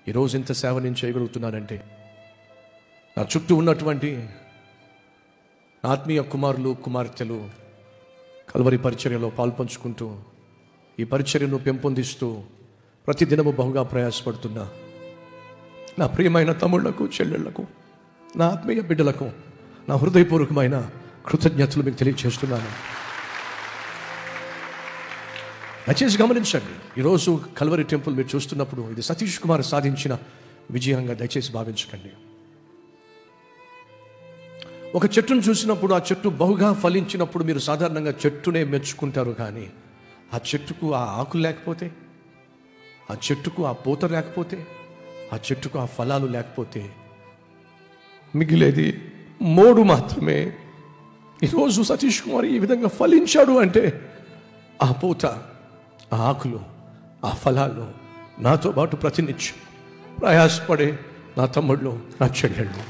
ఈరోజు ఇంత సేవ నేను చేయగలుగుతున్నానంటే నా చుట్టూ ఉన్నటువంటి ఆత్మీయ కుమారులు కుమార్తెలు కల్వరి పరిచర్యలో పాల్పంచుకుంటూ ఈ పరిచర్యను పెంపొందిస్తూ ప్రతిదినము బహుగా ప్రయాసపడుతున్నా నా ప్రియమైన తమ్ముళ్లకు చెల్లెళ్లకు నా ఆత్మీయ బిడ్డలకు నా హృదయపూర్వకమైన కృతజ్ఞతలు మీకు తెలియజేస్తున్నాను. దయచేసి గమనించండి, ఈరోజు కల్వరి టెంపుల్ మీరు చూస్తున్నప్పుడు ఇది సతీష్ కుమార్ సాధించిన విజయంగా దయచేసి భావించకండి. ఒక చెట్టును చూసినప్పుడు ఆ చెట్టు బహుగా ఫలించినప్పుడు మీరు సాధారణంగా చెట్టునే మెచ్చుకుంటారు, కానీ ఆ చెట్టుకు ఆ ఆకులు లేకపోతే, ఆ చెట్టుకు ఆ పూత లేకపోతే, ఆ చెట్టుకు ఆ ఫలాలు లేకపోతే మిగిలేది మోడు మాత్రమే. ఈరోజు సతీష్ కుమార్ ఈ విధంగా ఫలించాడు అంటే ఆ పూత, ఆ ఆకులు, ఆ ఫలాలు నాతో పాటు ప్రతినిత్యం ప్రయాసపడే నా తమ్ముళ్ళు, నా చెల్లెళ్ళు.